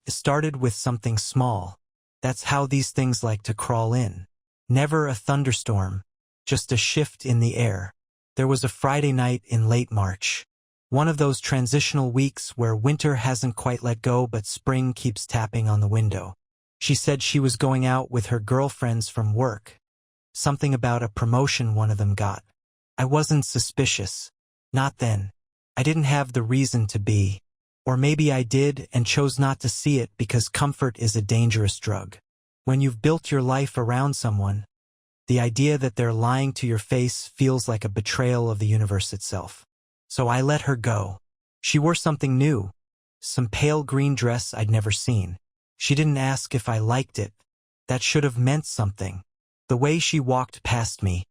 It started with something small. That's how these things like to crawl in. Never a thunderstorm, just a shift in the air. There was a Friday night in late March. One of those transitional weeks where winter hasn't quite let go but spring keeps tapping on the window. She said she was going out with her girlfriends from work. Something about a promotion one of them got. I wasn't suspicious. Not then. I didn't have the reason to be. Or maybe I did and chose not to see it because comfort is a dangerous drug. When you've built your life around someone, the idea that they're lying to your face feels like a betrayal of the universe itself. So I let her go. She wore something new, some pale green dress I'd never seen. She didn't ask if I liked it. That should have meant something. The way she walked past me,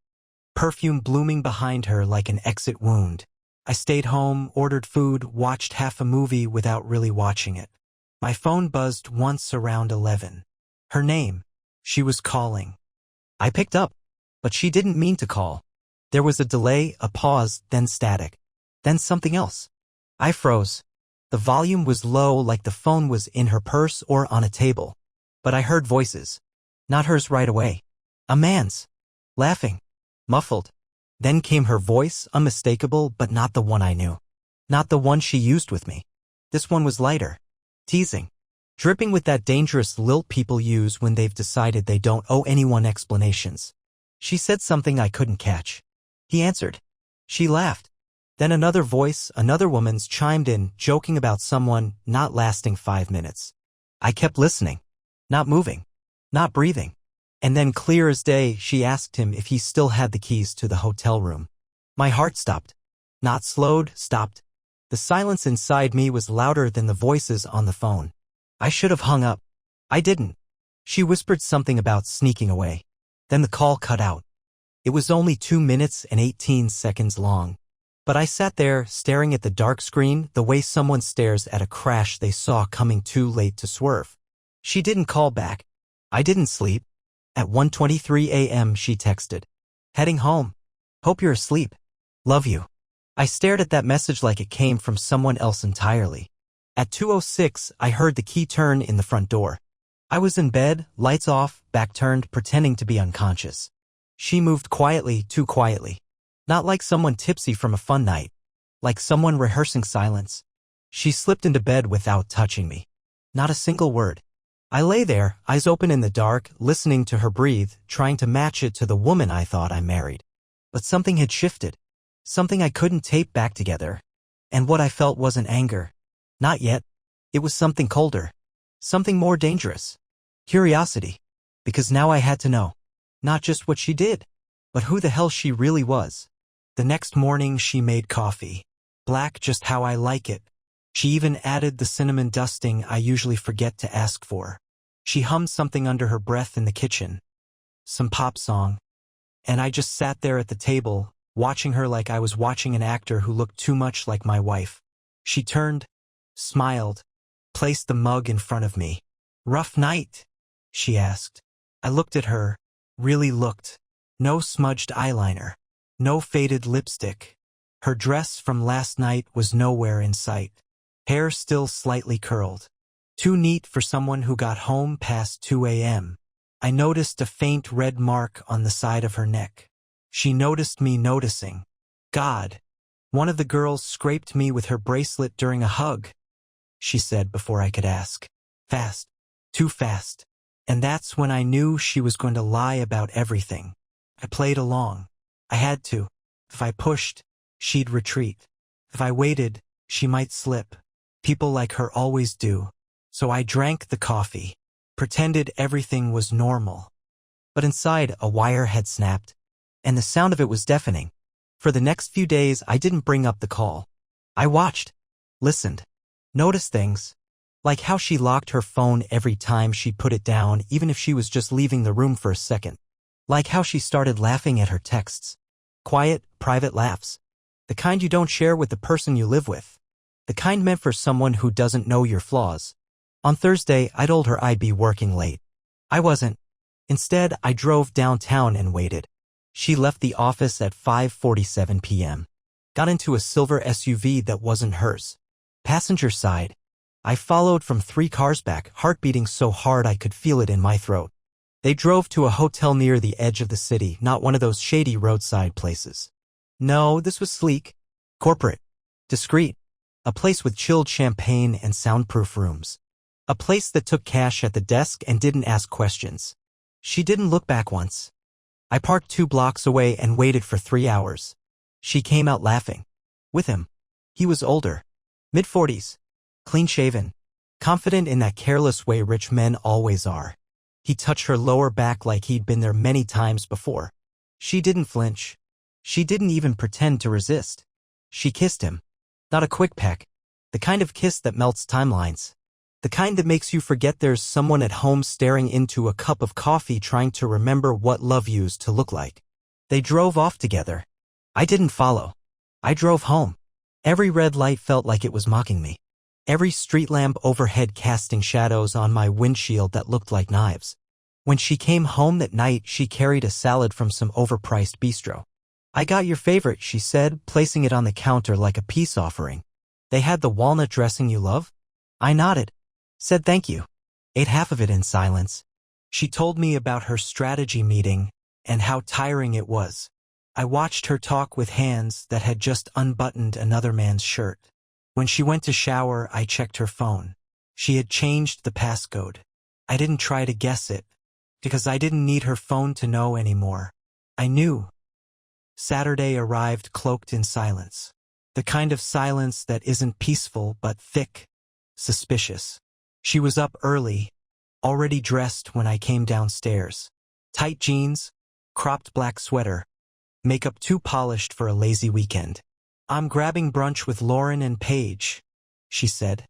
perfume blooming behind her like an exit wound. I stayed home, ordered food, watched half a movie without really watching it. My phone buzzed once around 11. Her name. She was calling. I picked up, but she didn't mean to call. There was a delay, a pause, then static. Then something else. I froze. The volume was low like the phone was in her purse or on a table. But I heard voices. Not hers right away. A man's. Laughing. Muffled. Then came her voice, unmistakable but not the one I knew. Not the one she used with me. This one was lighter. Teasing. Dripping with that dangerous lilt people use when they've decided they don't owe anyone explanations. She said something I couldn't catch. He answered. She laughed. Then another voice, another woman's, chimed in, joking about someone not lasting 5 minutes. I kept listening. Not moving. Not breathing. And then, clear as day, she asked him if he still had the keys to the hotel room. My heart stopped. Not slowed, stopped. The silence inside me was louder than the voices on the phone. I should have hung up. I didn't. She whispered something about sneaking away. Then the call cut out. It was only 2 minutes and 18 seconds long. But I sat there, staring at the dark screen the way someone stares at a crash they saw coming too late to swerve. She didn't call back. I didn't sleep. At 1:23 a.m. she texted. Heading home. Hope you're asleep. Love you. I stared at that message like it came from someone else entirely. At 2:06 I heard the key turn in the front door. I was in bed, lights off, back turned, pretending to be unconscious. She moved quietly, too quietly. Not like someone tipsy from a fun night. Like someone rehearsing silence. She slipped into bed without touching me. Not a single word. I lay there, eyes open in the dark, listening to her breathe, trying to match it to the woman I thought I married. But something had shifted. Something I couldn't tape back together. And what I felt wasn't anger. Not yet. It was something colder. Something more dangerous. Curiosity. Because now I had to know. Not just what she did, but who the hell she really was. The next morning she made coffee. Black, just how I like it. She even added the cinnamon dusting I usually forget to ask for. She hummed something under her breath in the kitchen. Some pop song. And I just sat there at the table, watching her like I was watching an actor who looked too much like my wife. She turned, smiled, placed the mug in front of me. Rough night? She asked. I looked at her, really looked. No smudged eyeliner. No faded lipstick. Her dress from last night was nowhere in sight. Hair still slightly curled. Too neat for someone who got home past 2 a.m. I noticed a faint red mark on the side of her neck. She noticed me noticing. God. One of the girls scraped me with her bracelet during a hug, she said before I could ask. Fast. Too fast. And that's when I knew she was going to lie about everything. I played along. I had to. If I pushed, she'd retreat. If I waited, she might slip. People like her always do. So I drank the coffee, pretended everything was normal. But inside, a wire had snapped, and the sound of it was deafening. For the next few days, I didn't bring up the call. I watched, listened, noticed things, like how she locked her phone every time she put it down, even if she was just leaving the room for a second. Like how she started laughing at her texts. Quiet, private laughs. The kind you don't share with the person you live with. The kind meant for someone who doesn't know your flaws. On Thursday, I told her I'd be working late. I wasn't. Instead, I drove downtown and waited. She left the office at 5:47 p.m. Got into a silver SUV that wasn't hers. Passenger side. I followed from 3 cars back, heart beating so hard I could feel it in my throat. They drove to a hotel near the edge of the city, not one of those shady roadside places. No, this was sleek, corporate, discreet. A place with chilled champagne and soundproof rooms. A place that took cash at the desk and didn't ask questions. She didn't look back once. I parked 2 blocks away and waited for 3 hours. She came out laughing. With him. He was older. Mid-40s. Clean-shaven. Confident in that careless way rich men always are. He touched her lower back like he'd been there many times before. She didn't flinch. She didn't even pretend to resist. She kissed him. Not a quick peck. The kind of kiss that melts timelines. The kind that makes you forget there's someone at home staring into a cup of coffee trying to remember what love used to look like. They drove off together. I didn't follow. I drove home. Every red light felt like it was mocking me. Every street lamp overhead casting shadows on my windshield that looked like knives. When she came home that night, she carried a salad from some overpriced bistro. I got your favorite, she said, placing it on the counter like a peace offering. They had the walnut dressing you love? I nodded. Said thank you. Ate half of it in silence. She told me about her strategy meeting and how tiring it was. I watched her talk with hands that had just unbuttoned another man's shirt. When she went to shower, I checked her phone. She had changed the passcode. I didn't try to guess it, because I didn't need her phone to know anymore. I knew. Saturday arrived cloaked in silence. The kind of silence that isn't peaceful but thick, suspicious. She was up early, already dressed when I came downstairs. Tight jeans, cropped black sweater, makeup too polished for a lazy weekend. I'm grabbing brunch with Lauren and Paige, she said,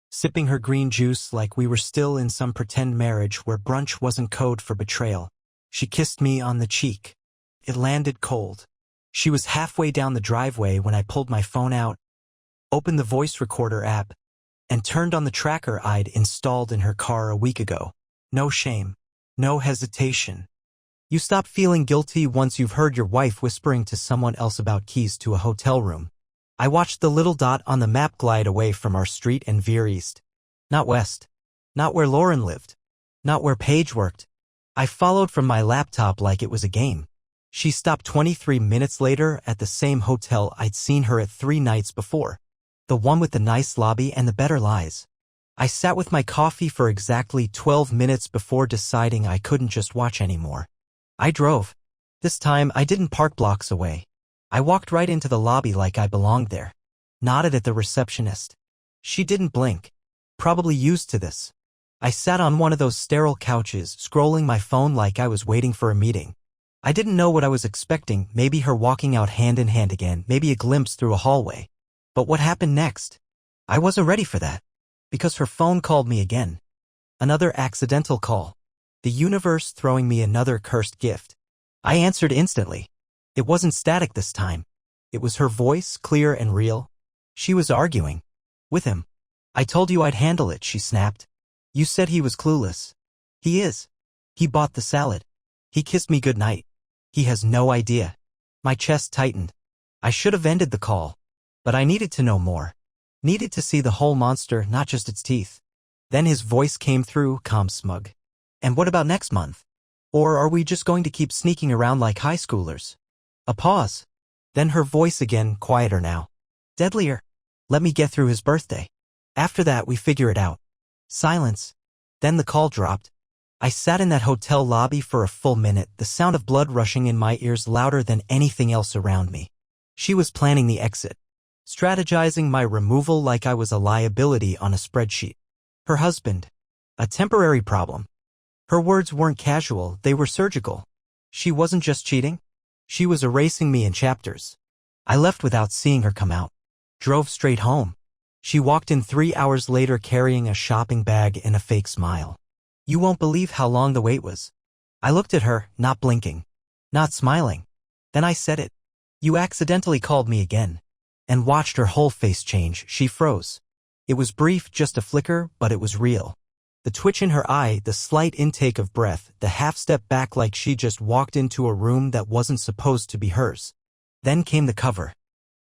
sipping her green juice like we were still in some pretend marriage where brunch wasn't code for betrayal. She kissed me on the cheek. It landed cold. She was halfway down the driveway when I pulled my phone out, opened the voice recorder app, and turned on the tracker I'd installed in her car a week ago. No shame. No hesitation. You stop feeling guilty once you've heard your wife whispering to someone else about keys to a hotel room. I watched the little dot on the map glide away from our street and veer east. Not west. Not where Lauren lived. Not where Paige worked. I followed from my laptop like it was a game. She stopped 23 minutes later at the same hotel I'd seen her at 3 nights before. The one with the nice lobby and the better lies. I sat with my coffee for exactly 12 minutes before deciding I couldn't just watch anymore. I drove. This time, I didn't park blocks away. I walked right into the lobby like I belonged there. Nodded at the receptionist. She didn't blink. Probably used to this. I sat on one of those sterile couches, scrolling my phone like I was waiting for a meeting. I didn't know what I was expecting, maybe her walking out hand in hand again, maybe a glimpse through a hallway. But what happened next? I wasn't ready for that. Because her phone called me again. Another accidental call. The universe throwing me another cursed gift. I answered instantly. It wasn't static this time. It was her voice, clear and real. She was arguing. With him. I told you I'd handle it, she snapped. You said he was clueless. He is. He bought the salad. He kissed me goodnight. He has no idea. My chest tightened. I should have ended the call. But I needed to know more. Needed to see the whole monster, not just its teeth. Then his voice came through, calm, smug. And what about next month? Or are we just going to keep sneaking around like high schoolers? A pause. Then her voice again, quieter now. Deadlier. Let me get through his birthday. After that, we figure it out. Silence. Then the call dropped. I sat in that hotel lobby for a full minute, the sound of blood rushing in my ears louder than anything else around me. She was planning the exit. Strategizing my removal like I was a liability on a spreadsheet. Her husband. A temporary problem. Her words weren't casual, they were surgical. She wasn't just cheating. She was erasing me in chapters. I left without seeing her come out. Drove straight home. She walked in 3 hours later carrying a shopping bag and a fake smile. You won't believe how long the wait was. I looked at her, not blinking. Not smiling. Then I said it. You accidentally called me again. And watched her whole face change. She froze. It was brief, just a flicker, but it was real. The twitch in her eye, the slight intake of breath, the half-step back like she just walked into a room that wasn't supposed to be hers. Then came the cover.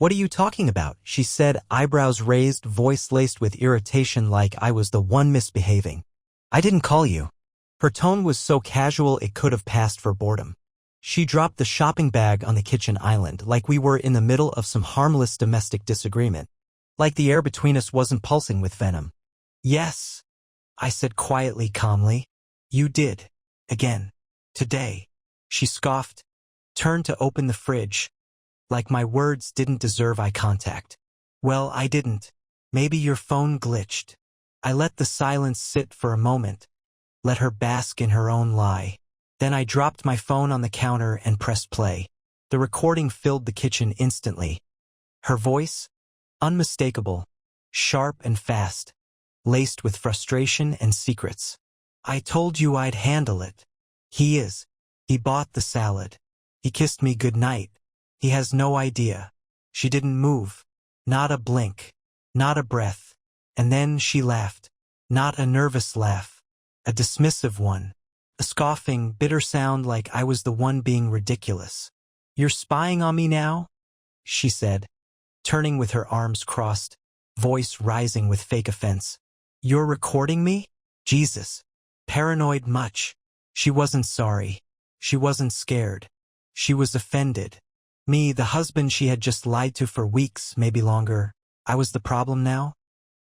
What are you talking about? She said, eyebrows raised, voice laced with irritation like I was the one misbehaving. I didn't call you. Her tone was so casual it could have passed for boredom. She dropped the shopping bag on the kitchen island like we were in the middle of some harmless domestic disagreement. Like the air between us wasn't pulsing with venom. Yes, I said quietly, calmly. You did. Again. Today. She scoffed, turned to open the fridge, like my words didn't deserve eye contact. Well, I didn't. Maybe your phone glitched. I let the silence sit for a moment, let her bask in her own lie. Then I dropped my phone on the counter and pressed play. The recording filled the kitchen instantly. Her voice, unmistakable, sharp and fast, laced with frustration and secrets. I told you I'd handle it. He is. He bought the salad. He kissed me goodnight. He has no idea. She didn't move. Not a blink. Not a breath. And then she laughed. Not a nervous laugh. A dismissive one. A scoffing, bitter sound like I was the one being ridiculous. You're spying on me now? She said, turning with her arms crossed, voice rising with fake offense. You're recording me? Jesus. Paranoid much. She wasn't sorry. She wasn't scared. She was offended. Me, the husband she had just lied to for weeks, maybe longer. I was the problem now?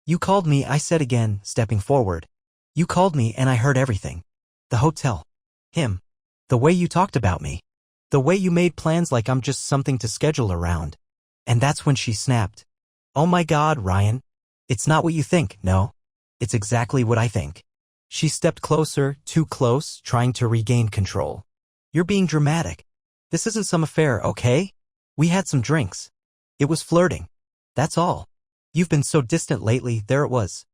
You called me, I said again, stepping forward. You called me and I heard everything. The hotel. Him. The way you talked about me. The way you made plans like I'm just something to schedule around. And that's when she snapped. Oh my God, Ryan. It's not what you think, no. It's exactly what I think. She stepped closer, too close, trying to regain control. You're being dramatic. This isn't some affair, okay? We had some drinks. It was flirting. That's all. You've been so distant lately, there it was.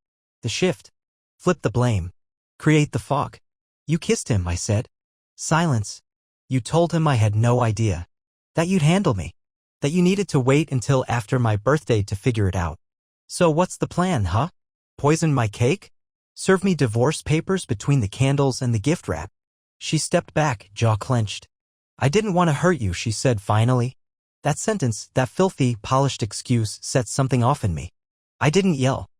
The shift. Flip the blame. Create the fog. You kissed him, I said. Silence. You told him I had no idea. That you'd handle me. That you needed to wait until after my birthday to figure it out. So what's the plan, huh? Poison my cake? Serve me divorce papers between the candles and the gift wrap? She stepped back, jaw clenched. I didn't want to hurt you, she said finally. That sentence, that filthy, polished excuse, set something off in me. I didn't yell.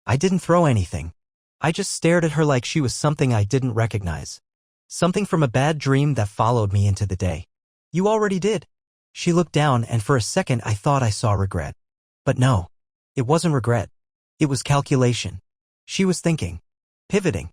I didn't throw anything. I just stared at her like she was something I didn't recognize. Something from a bad dream that followed me into the day. You already did. She looked down and for a second I thought I saw regret. But no. It wasn't regret. It was calculation. She was thinking. Pivoting.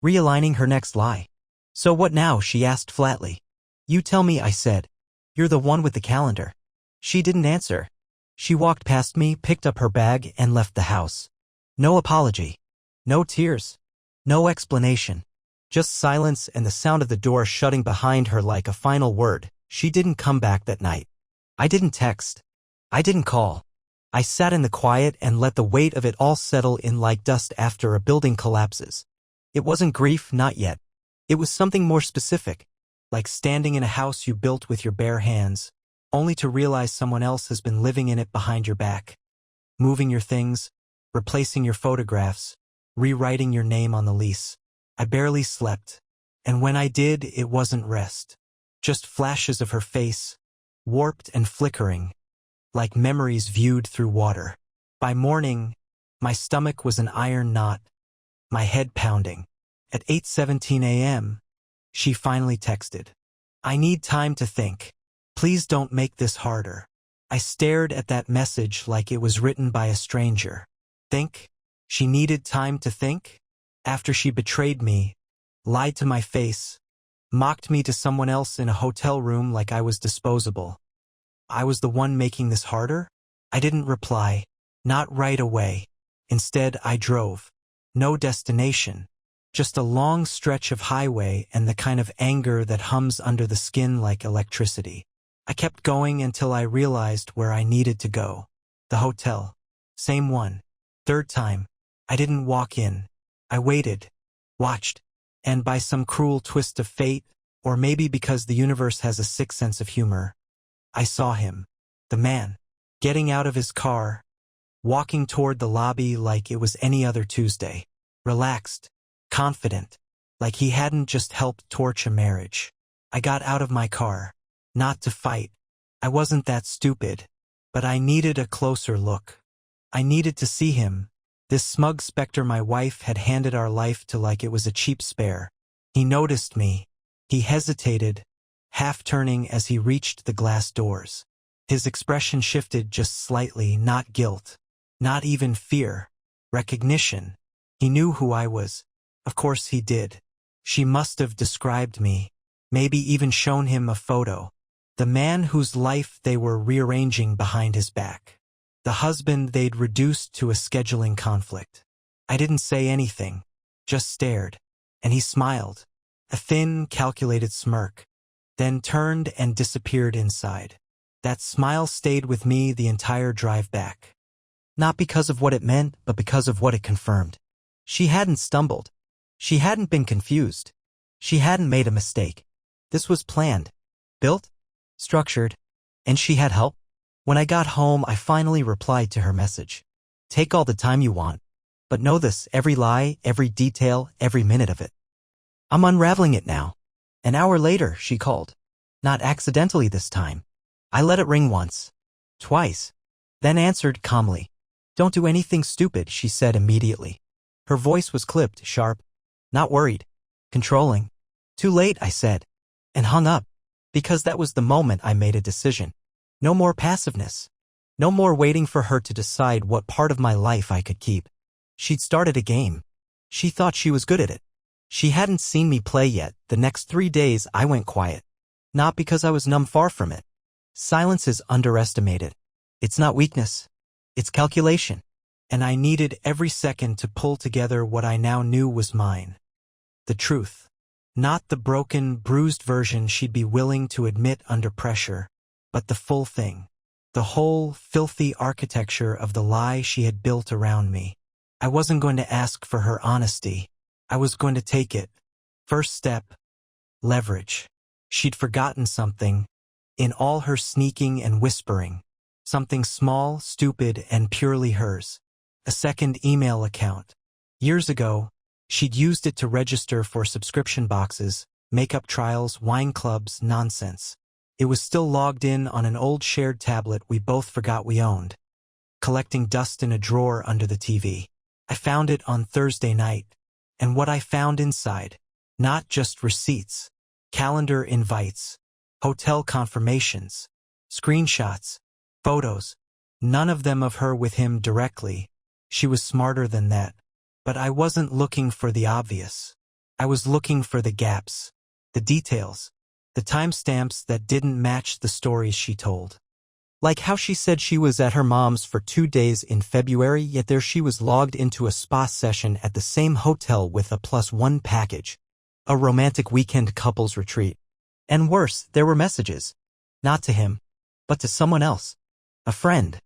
Realigning her next lie. So what now? She asked flatly. You tell me, I said. You're the one with the calendar. She didn't answer. She walked past me, picked up her bag, and left the house. No apology. No tears. No explanation. Just silence and the sound of the door shutting behind her like a final word. She didn't come back that night. I didn't text. I didn't call. I sat in the quiet and let the weight of it all settle in like dust after a building collapses. It wasn't grief, not yet. It was something more specific, like standing in a house you built with your bare hands, only to realize someone else has been living in it behind your back, moving your things, replacing your photographs, rewriting your name on the lease. I barely slept, and when I did, it wasn't rest. Just flashes of her face, warped and flickering, like memories viewed through water. By morning, my stomach was an iron knot, my head pounding. At 8:17 a.m., she finally texted. I need time to think. Please don't make this harder. I stared at that message like it was written by a stranger. Think? She needed time to think? After she betrayed me, lied to my face, mocked me to someone else in a hotel room like I was disposable. I was the one making this harder? I didn't reply. Not right away. Instead, I drove. No destination. Just a long stretch of highway and the kind of anger that hums under the skin like electricity. I kept going until I realized where I needed to go. The hotel. Same one. Third time. I didn't walk in. I waited. Watched. And by some cruel twist of fate, or maybe because the universe has a sick sense of humor, I saw him. The man. Getting out of his car. Walking toward the lobby like it was any other Tuesday. Relaxed. Confident, like he hadn't just helped torch a marriage. I got out of my car. Not to fight. I wasn't that stupid. But I needed a closer look. I needed to see him, this smug specter my wife had handed our life to like it was a cheap spare. He noticed me. He hesitated, half turning as he reached the glass doors. His expression shifted just slightly, not guilt, not even fear, recognition. He knew who I was. Of course he did. She must have described me, maybe even shown him a photo. The man whose life they were rearranging behind his back. The husband they'd reduced to a scheduling conflict. I didn't say anything, just stared, and he smiled, a thin, calculated smirk, then turned and disappeared inside. That smile stayed with me the entire drive back. Not because of what it meant, but because of what it confirmed. She hadn't stumbled. She hadn't been confused. She hadn't made a mistake. This was planned, built, structured, and she had help. When I got home, I finally replied to her message. Take all the time you want, but know this, every lie, every detail, every minute of it. I'm unraveling it now. An hour later, she called. Not accidentally this time. I let it ring once, twice, then answered calmly. Don't do anything stupid, she said immediately. Her voice was clipped, sharp, not worried, controlling. Too late, I said, and hung up, because that was the moment I made a decision. No more passiveness. No more waiting for her to decide what part of my life I could keep. She'd started a game. She thought she was good at it. She hadn't seen me play yet. The next 3 days I went quiet. Not because I was numb, far from it. Silence is underestimated. It's not weakness. It's calculation. And I needed every second to pull together what I now knew was mine. The truth. Not the broken, bruised version she'd be willing to admit under pressure, but the full thing. The whole filthy architecture of the lie she had built around me. I wasn't going to ask for her honesty. I was going to take it. First step, leverage. She'd forgotten something, in all her sneaking and whispering. Something small, stupid, and purely hers. A second email account. Years ago, she'd used it to register for subscription boxes, makeup trials, wine clubs, nonsense. It was still logged in on an old shared tablet we both forgot we owned, collecting dust in a drawer under the TV. I found it on Thursday night, and what I found inside, not just receipts, calendar invites, hotel confirmations, screenshots, photos, none of them of her with him directly. She was smarter than that. But I wasn't looking for the obvious. I was looking for the gaps, the details, the timestamps that didn't match the stories she told. Like how she said she was at her mom's for 2 days in February, yet there she was logged into a spa session at the same hotel with a +1 package, a romantic weekend couples retreat. And worse, there were messages, not to him, but to someone else, a friend.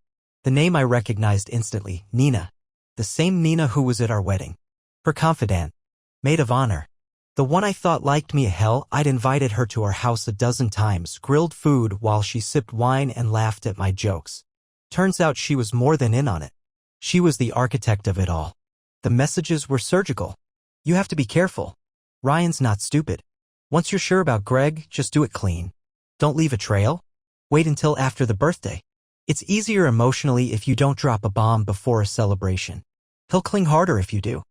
The name I recognized instantly, Nina, the same Nina who was at our wedding, her confidant, maid of honor. The one I thought liked me. Hell, I'd invited her to our house a dozen times, grilled food while she sipped wine and laughed at my jokes. Turns out she was more than in on it. She was the architect of it all. The messages were surgical. You have to be careful. Ryan's not stupid. Once you're sure about Greg, just do it clean. Don't leave a trail. Wait until after the birthday. It's easier emotionally if you don't drop a bomb before a celebration. He'll cling harder if you do.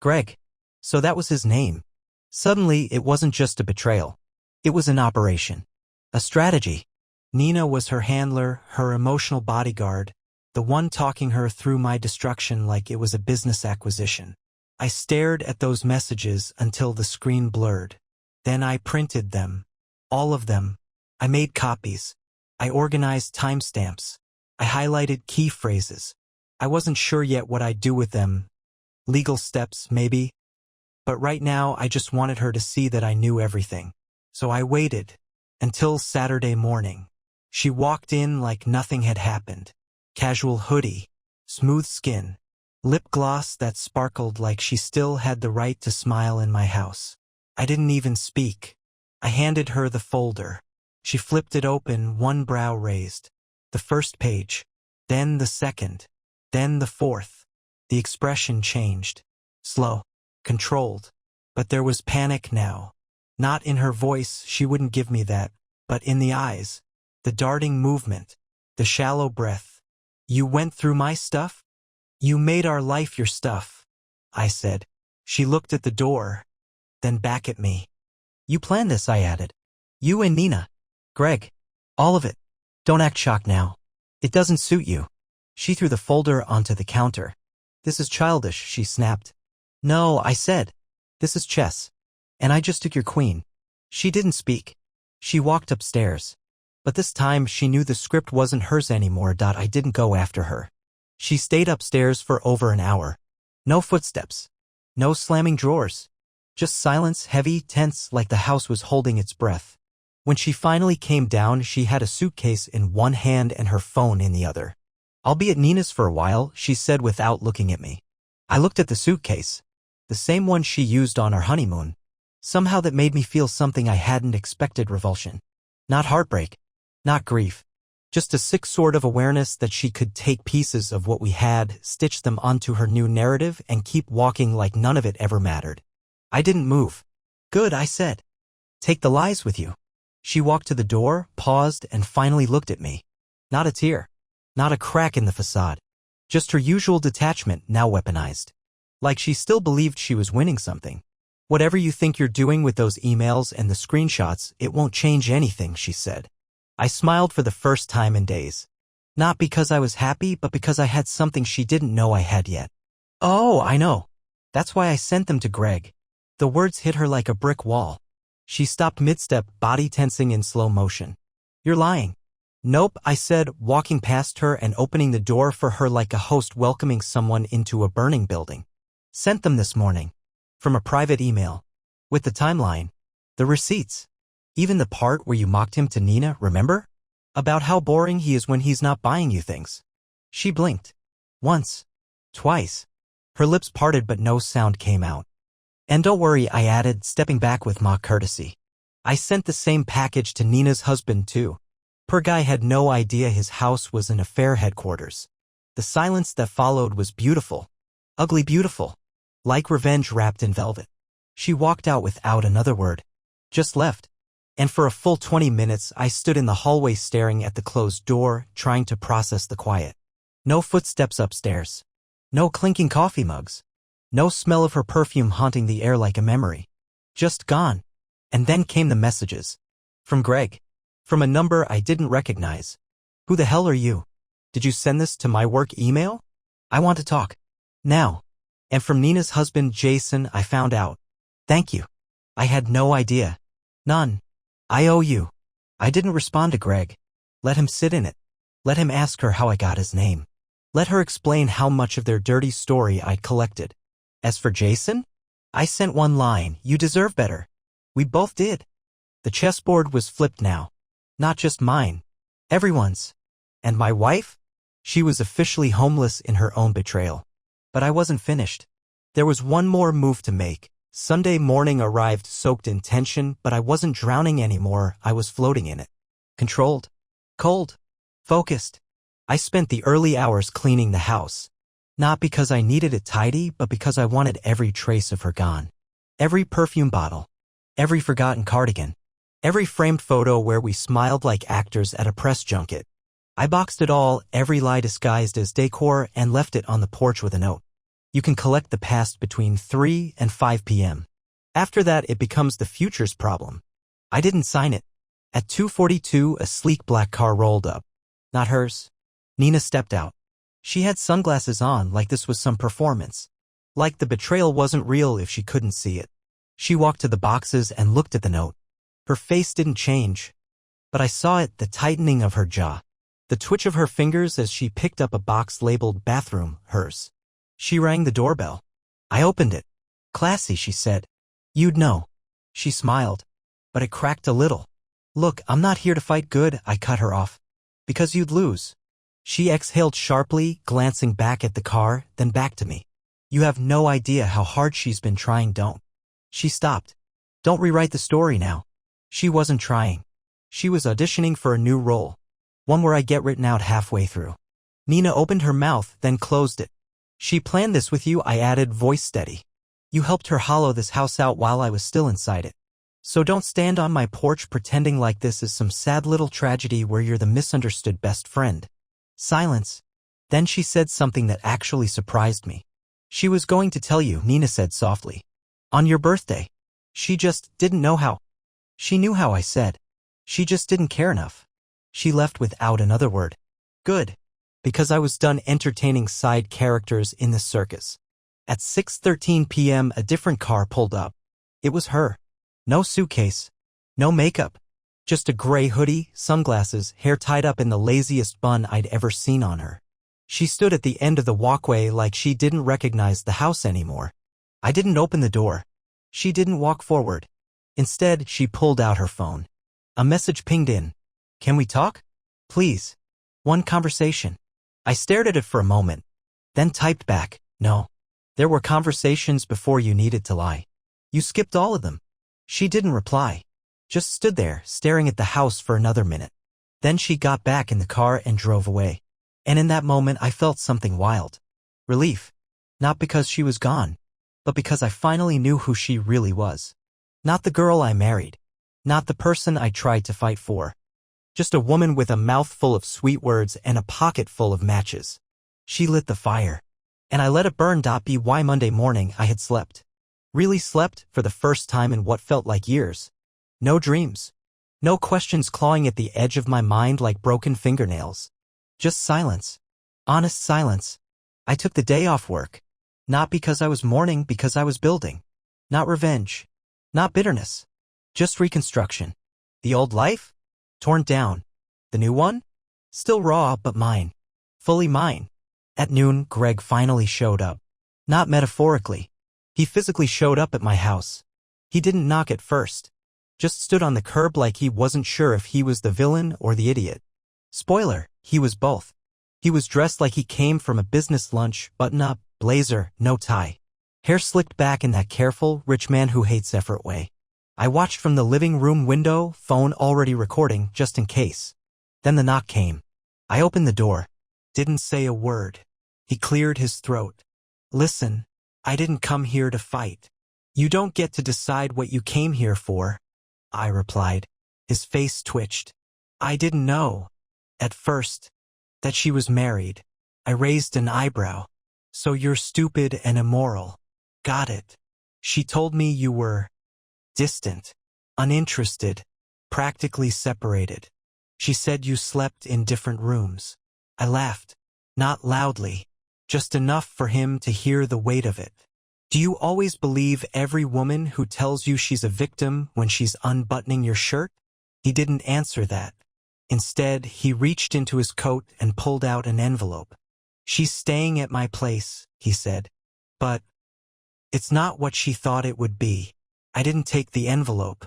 Greg. So that was his name. Suddenly, it wasn't just a betrayal. It was an operation. A strategy. Nina was her handler, her emotional bodyguard, the one talking her through my destruction like it was a business acquisition. I stared at those messages until the screen blurred. Then I printed them. All of them. I made copies. I organized timestamps. I highlighted key phrases. I wasn't sure yet what I'd do with them. Legal steps, maybe. But right now, I just wanted her to see that I knew everything. So I waited until Saturday morning. She walked in like nothing had happened. Casual hoodie, smooth skin, lip gloss that sparkled like she still had the right to smile in my house. I didn't even speak. I handed her the folder. She flipped it open, one brow raised. The first page, then the second, then the fourth. The expression changed. Slow. Controlled. But there was panic now. Not in her voice, she wouldn't give me that, but in the eyes. The darting movement. The shallow breath. You went through my stuff? You made our life your stuff, I said. She looked at the door, then back at me. You planned this, I added. You and Nina. Greg. All of it. Don't act shocked now. It doesn't suit you. She threw the folder onto the counter. This is childish, she snapped. No, I said. This is chess. And I just took your queen. She didn't speak. She walked upstairs. But this time she knew the script wasn't hers anymore. I didn't go after her. She stayed upstairs for over an hour. No footsteps. No slamming drawers. Just silence, heavy, tense, like the house was holding its breath. When she finally came down, she had a suitcase in one hand and her phone in the other. I'll be at Nina's for a while, she said without looking at me. I looked at the suitcase. The same one she used on our honeymoon. Somehow that made me feel something I hadn't expected. Revulsion. Not heartbreak. Not grief. Just a sick sort of awareness that she could take pieces of what we had, stitch them onto her new narrative, and keep walking like none of it ever mattered. I didn't move. Good, I said. Take the lies with you. She walked to the door, paused, and finally looked at me. Not a tear. Not a crack in the facade. Just her usual detachment, now weaponized. Like she still believed she was winning something. Whatever you think you're doing with those emails and the screenshots, it won't change anything, she said. I smiled for the first time in days. Not because I was happy, but because I had something she didn't know I had yet. Oh, I know. That's why I sent them to Greg. The words hit her like a brick wall. She stopped mid-step, body tensing in slow motion. You're lying. Nope, I said, walking past her and opening the door for her like a host welcoming someone into a burning building. Sent them this morning. From a private email. With the timeline. The receipts. Even the part where you mocked him to Nina, remember? About how boring he is when he's not buying you things. She blinked. Once. Twice. Her lips parted but no sound came out. And don't worry, I added, stepping back with mock courtesy. I sent the same package to Nina's husband too. Poor guy had no idea his house was an affair headquarters. The silence that followed was beautiful. Ugly beautiful. Like revenge wrapped in velvet. She walked out without another word. Just left. And for a full 20 minutes I stood in the hallway staring at the closed door, trying to process the quiet. No footsteps upstairs. No clinking coffee mugs. No smell of her perfume haunting the air like a memory. Just gone. And then came the messages. From Greg. From a number I didn't recognize. Who the hell are you? Did you send this to my work email? I want to talk. Now. And from Nina's husband, Jason, I found out. Thank you. I had no idea. None. I owe you. I didn't respond to Greg. Let him sit in it. Let him ask her how I got his name. Let her explain how much of their dirty story I'd collected. As for Jason? I sent one line, you deserve better. We both did. The chessboard was flipped now. Not just mine. Everyone's. And my wife? She was officially homeless in her own betrayal. But I wasn't finished. There was one more move to make. Sunday morning arrived soaked in tension, but I wasn't drowning anymore, I was floating in it. Controlled. Cold. Focused. I spent the early hours cleaning the house. Not because I needed it tidy, but because I wanted every trace of her gone. Every perfume bottle. Every forgotten cardigan. Every framed photo where we smiled like actors at a press junket. I boxed it all, every lie disguised as decor, and left it on the porch with a note. You can collect the past between 3 and 5 p.m. After that, it becomes the future's problem. I didn't sign it. At 2:42, a sleek black car rolled up. Not hers. Nina stepped out. She had sunglasses on like this was some performance. Like the betrayal wasn't real if she couldn't see it. She walked to the boxes and looked at the note. Her face didn't change. But I saw it, the tightening of her jaw. The twitch of her fingers as she picked up a box labeled bathroom, hers. She rang the doorbell. I opened it. Classy, she said. You'd know. She smiled. But it cracked a little. Look, I'm not here to fight good, I cut her off. Because you'd lose. She exhaled sharply, glancing back at the car, then back to me. You have no idea how hard she's been trying, don't. She stopped. Don't rewrite the story now. She wasn't trying. She was auditioning for a new role. One where I get written out halfway through. Nina opened her mouth, then closed it. She planned this with you, I added, voice steady. You helped her hollow this house out while I was still inside it. So don't stand on my porch pretending like this is some sad little tragedy where you're the misunderstood best friend. Silence. Then she said something that actually surprised me. She was going to tell you, Nina said softly. On your birthday. She just didn't know how. She knew how, I said. She just didn't care enough. She left without another word. Good. Because I was done entertaining side characters in the circus. At 6:13 p.m. a different car pulled up. It was her. No suitcase. No makeup. Just a gray hoodie, sunglasses, hair tied up in the laziest bun I'd ever seen on her. She stood at the end of the walkway like she didn't recognize the house anymore. I didn't open the door. She didn't walk forward. Instead, she pulled out her phone. A message pinged in. Can we talk? Please. One conversation. I stared at it for a moment, then typed back, no. There were conversations before you needed to lie. You skipped all of them. She didn't reply. Just stood there, staring at the house for another minute. Then she got back in the car and drove away. And in that moment I felt something wild. Relief. Not because she was gone, but because I finally knew who she really was. Not the girl I married. Not the person I tried to fight for. Just a woman with a mouthful of sweet words and a pocket full of matches. She lit the fire. And I let it burn. By Monday morning I had slept. Really slept for the first time in what felt like years. No dreams. No questions clawing at the edge of my mind like broken fingernails. Just silence. Honest silence. I took the day off work. Not because I was mourning, because I was building. Not revenge. Not bitterness. Just reconstruction. The old life? Torn down. The new one? Still raw, but mine. Fully mine. At noon, Greg finally showed up. Not metaphorically. He physically showed up at my house. He didn't knock at first. Just stood on the curb like he wasn't sure if he was the villain or the idiot. Spoiler, he was both. He was dressed like he came from a business lunch, button-up, blazer, no tie. Hair slicked back in that careful, rich man who hates effort way. I watched from the living room window, phone already recording, just in case. Then the knock came. I opened the door. Didn't say a word. He cleared his throat. Listen, I didn't come here to fight. You don't get to decide what you came here for, I replied. His face twitched. I didn't know, at first, that she was married. I raised an eyebrow. So you're stupid and immoral. Got it. She told me you were distant, uninterested, practically separated. She said you slept in different rooms. I laughed. Not loudly. Just enough for him to hear the weight of it. Do you always believe every woman who tells you she's a victim when she's unbuttoning your shirt? He didn't answer that. Instead, he reached into his coat and pulled out an envelope. She's staying at my place, he said. But it's not what she thought it would be. I didn't take the envelope.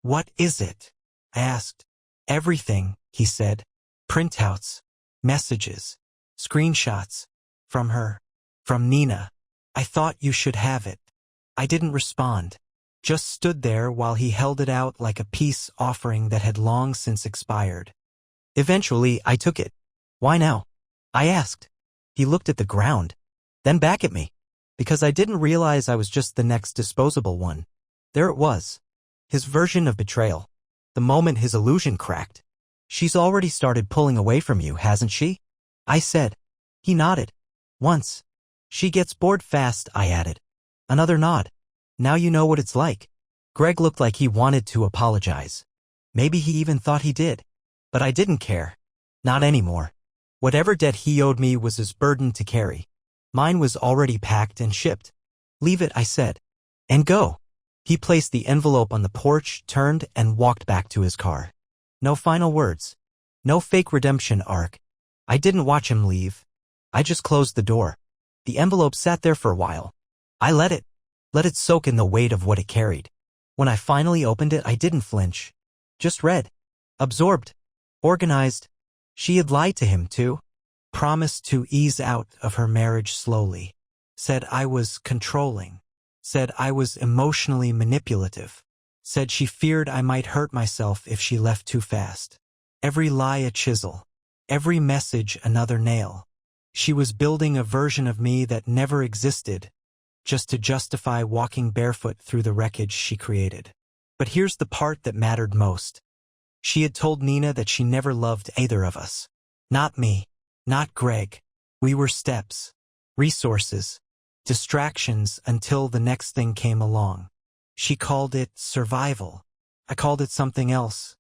What is it? I asked. Everything, he said. Printouts, messages, screenshots. From her. From Nina. I thought you should have it. I didn't respond. Just stood there while he held it out like a peace offering that had long since expired. Eventually, I took it. Why now? I asked. He looked at the ground, then back at me. Because I didn't realize I was just the next disposable one. There it was. His version of betrayal. The moment his illusion cracked. She's already started pulling away from you, hasn't she? I said. He nodded. Once. She gets bored fast, I added. Another nod. Now you know what it's like. Greg looked like he wanted to apologize. Maybe he even thought he did. But I didn't care. Not anymore. Whatever debt he owed me was his burden to carry. Mine was already packed and shipped. Leave it, I said. And go. He placed the envelope on the porch, turned, and walked back to his car. No final words. No fake redemption arc. I didn't watch him leave. I just closed the door. The envelope sat there for a while. I let it soak in the weight of what it carried. When I finally opened it, I didn't flinch. Just read. Absorbed. Organized. She had lied to him, too. Promised to ease out of her marriage slowly. Said I was controlling. Said I was emotionally manipulative. Said she feared I might hurt myself if she left too fast. Every lie a chisel. Every message another nail. She was building a version of me that never existed, just to justify walking barefoot through the wreckage she created. But here's the part that mattered most. She had told Nina that she never loved either of us. Not me. Not Greg. We were steps, resources, distractions until the next thing came along. She called it survival. I called it something else.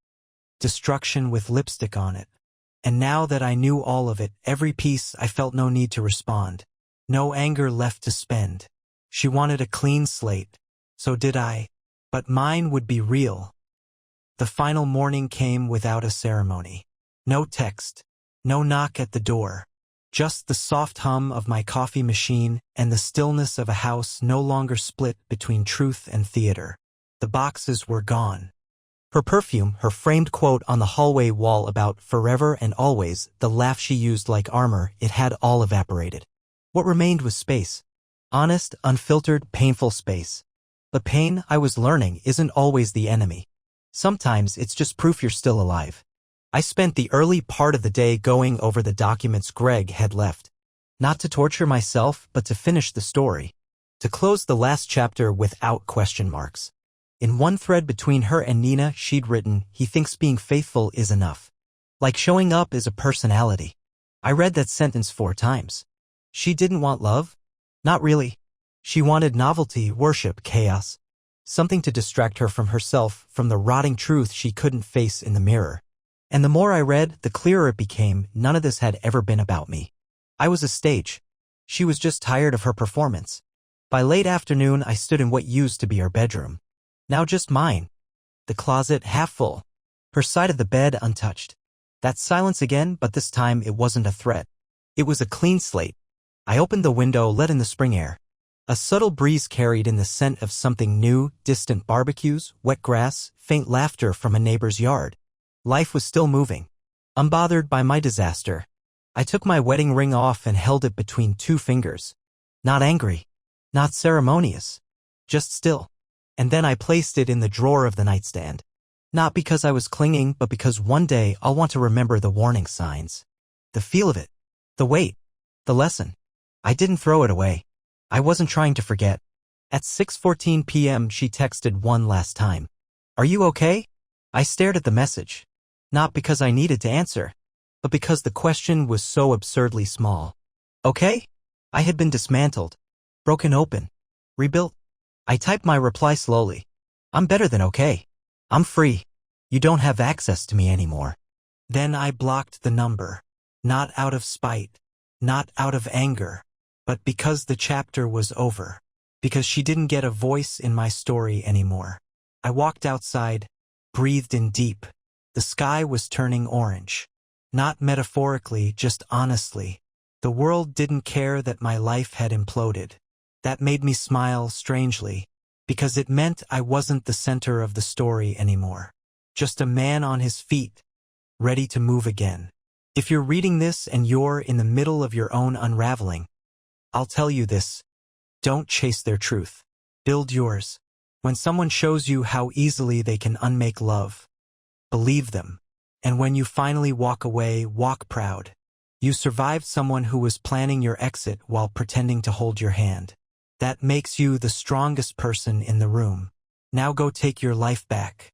Destruction with lipstick on it. And now that I knew all of it, every piece, I felt no need to respond. No anger left to spend. She wanted a clean slate. So did I. But mine would be real. The final morning came without a ceremony. No text. No knock at the door. Just the soft hum of my coffee machine and the stillness of a house no longer split between truth and theater. The boxes were gone. Her perfume, her framed quote on the hallway wall about forever and always, the laugh she used like armor, it had all evaporated. What remained was space. Honest, unfiltered, painful space. The pain, I was learning, isn't always the enemy. Sometimes it's just proof you're still alive. I spent the early part of the day going over the documents Greg had left. Not to torture myself, but to finish the story. To close the last chapter without question marks. In one thread between her and Nina, she'd written, "He thinks being faithful is enough. Like showing up is a personality." I read that sentence 4 times. She didn't want love? Not really. She wanted novelty, worship, chaos. Something to distract her from herself, from the rotting truth she couldn't face in the mirror. And the more I read, the clearer it became, none of this had ever been about me. I was a stage. She was just tired of her performance. By late afternoon, I stood in what used to be her bedroom. Now just mine. The closet half full. Her side of the bed untouched. That silence again, but this time it wasn't a threat. It was a clean slate. I opened the window, let in the spring air. A subtle breeze carried in the scent of something new, distant barbecues, wet grass, faint laughter from a neighbor's yard. Life was still moving. Unbothered by my disaster. I took my wedding ring off and held it between 2 fingers. Not angry. Not ceremonious. Just still. And then I placed it in the drawer of the nightstand. Not because I was clinging, but because one day I'll want to remember the warning signs. The feel of it. The weight. The lesson. I didn't throw it away. I wasn't trying to forget. At 6:14 p.m. she texted one last time. "Are you okay?" I stared at the message. Not because I needed to answer, but because the question was so absurdly small. Okay? I had been dismantled. Broken open. Rebuilt. I typed my reply slowly. "I'm better than okay. I'm free. You don't have access to me anymore." Then I blocked the number. Not out of spite. Not out of anger. But because the chapter was over. Because she didn't get a voice in my story anymore. I walked outside, breathed in deep. The sky was turning orange. Not metaphorically, just honestly. The world didn't care that my life had imploded. That made me smile strangely, because it meant I wasn't the center of the story anymore. Just a man on his feet, ready to move again. If you're reading this and you're in the middle of your own unraveling, I'll tell you this. Don't chase their truth. Build yours. When someone shows you how easily they can unmake love, believe them. And when you finally walk away, walk proud. You survived someone who was planning your exit while pretending to hold your hand. That makes you the strongest person in the room. Now go take your life back.